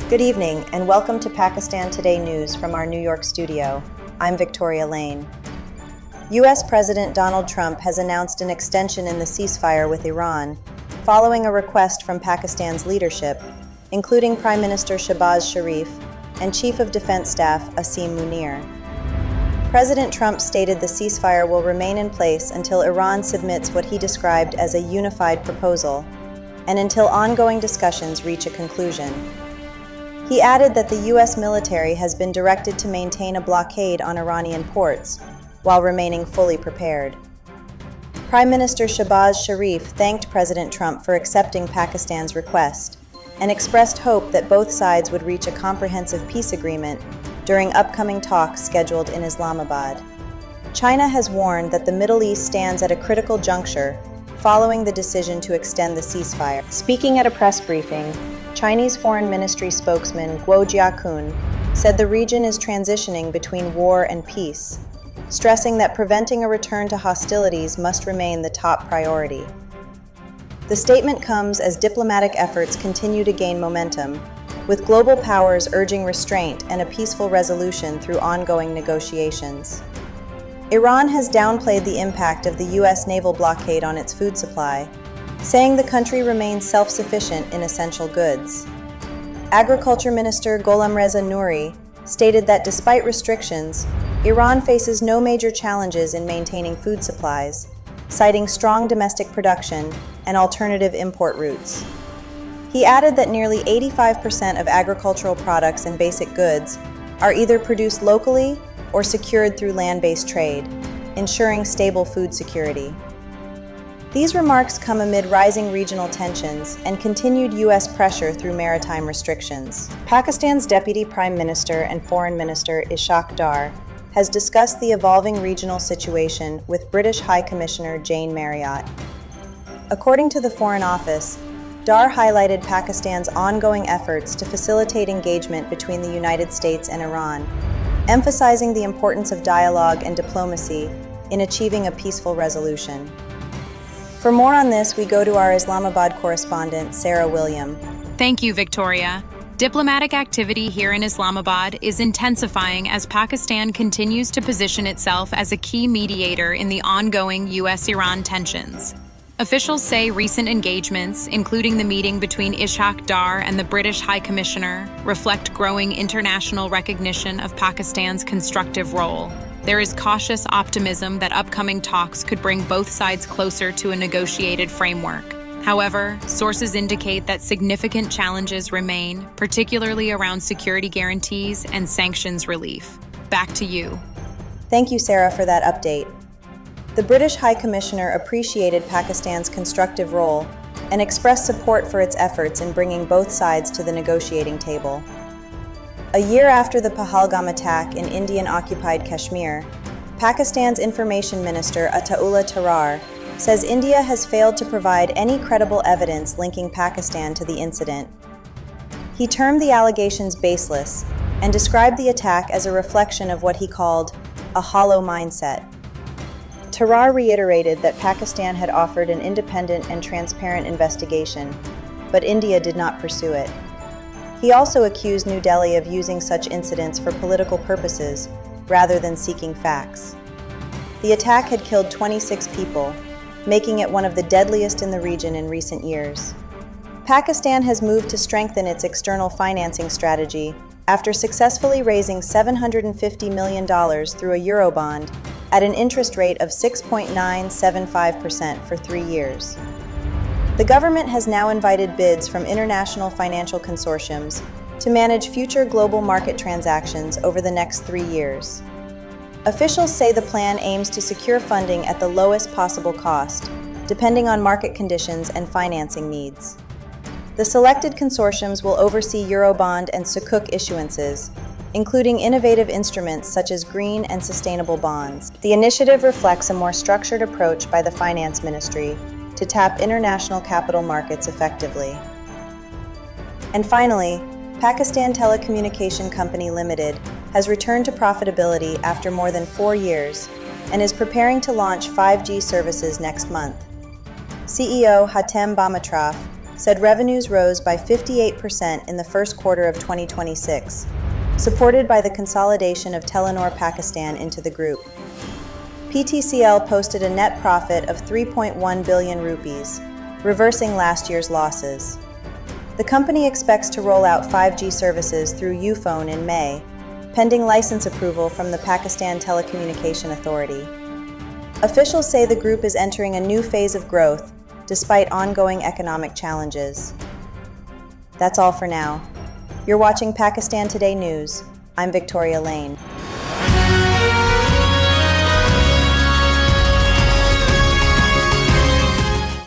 Good evening, and welcome to Pakistan Today News from our New York studio. I'm Victoria Lane. U.S. President Donald Trump has announced an extension in the ceasefire with Iran, following a request from Pakistan's leadership, including Prime Minister Shehbaz Sharif and Chief of Defense Staff Asim Munir. President Trump stated the ceasefire will remain in place until Iran submits what he described as a unified proposal, and until ongoing discussions reach a conclusion. He added that the U.S. military has been directed to maintain a blockade on Iranian ports, while remaining fully prepared. Prime Minister Shehbaz Sharif thanked President Trump for accepting Pakistan's request, and expressed hope that both sides would reach a comprehensive peace agreement during upcoming talks scheduled in Islamabad. China has warned that the Middle East stands at a critical juncture following the decision to extend the ceasefire. Speaking at a press briefing, Chinese Foreign Ministry spokesman Guo Jiakun said the region is transitioning between war and peace, stressing that preventing a return to hostilities must remain the top priority. The statement comes as diplomatic efforts continue to gain momentum, with global powers urging restraint and a peaceful resolution through ongoing negotiations. Iran has downplayed the impact of the U.S. naval blockade on its food supply, saying the country remains self-sufficient in essential goods. Agriculture Minister Gholamreza Nouri stated that despite restrictions, Iran faces no major challenges in maintaining food supplies, citing strong domestic production and alternative import routes. He added that nearly 85% of agricultural products and basic goods are either produced locally or secured through land-based trade, ensuring stable food security. These remarks come amid rising regional tensions and continued U.S. pressure through maritime restrictions. Pakistan's Deputy Prime Minister and Foreign Minister Ishaq Dar has discussed the evolving regional situation with British High Commissioner Jane Marriott. According to the Foreign Office, Dar highlighted Pakistan's ongoing efforts to facilitate engagement between the United States and Iran, emphasizing the importance of dialogue and diplomacy in achieving a peaceful resolution. For more on this, we go to our Islamabad correspondent, Sarah William. Thank you, Victoria. Diplomatic activity here in Islamabad is intensifying as Pakistan continues to position itself as a key mediator in the ongoing U.S.-Iran tensions. Officials say recent engagements, including the meeting between Ishaq Dar and the British High Commissioner, reflect growing international recognition of Pakistan's constructive role. There is cautious optimism that upcoming talks could bring both sides closer to a negotiated framework. However, sources indicate that significant challenges remain, particularly around security guarantees and sanctions relief. Back to you. Thank you, Sarah, for that update. The British High Commissioner appreciated Pakistan's constructive role and expressed support for its efforts in bringing both sides to the negotiating table. A year after the Pahalgam attack in Indian-occupied Kashmir, Pakistan's Information Minister Ataullah Tarar says India has failed to provide any credible evidence linking Pakistan to the incident. He termed the allegations baseless and described the attack as a reflection of what he called a hollow mindset. Tarar reiterated that Pakistan had offered an independent and transparent investigation, but India did not pursue it. He also accused New Delhi of using such incidents for political purposes rather than seeking facts. The attack had killed 26 people, making it one of the deadliest in the region in recent years. Pakistan has moved to strengthen its external financing strategy after successfully raising $750 million through a Eurobond at an interest rate of 6.975% for 3 years. The government has now invited bids from international financial consortiums to manage future global market transactions over the next 3 years. Officials say the plan aims to secure funding at the lowest possible cost, depending on market conditions and financing needs. The selected consortiums will oversee Eurobond and Sukuk issuances, including innovative instruments such as green and sustainable bonds. The initiative reflects a more structured approach by the Finance Ministry to tap international capital markets effectively. And finally, Pakistan Telecommunication Company Limited has returned to profitability after more than 4 years and is preparing to launch 5G services next month. CEO Hatem Bamatraf said revenues rose by 58% in the first quarter of 2026, supported by the consolidation of Telenor Pakistan into the group. PTCL posted a net profit of 3.1 billion rupees, reversing last year's losses. The company expects to roll out 5G services through Uphone in May, pending license approval from the Pakistan Telecommunication Authority. Officials say the group is entering a new phase of growth, despite ongoing economic challenges. That's all for now. You're watching Pakistan Today News. I'm Victoria Lane.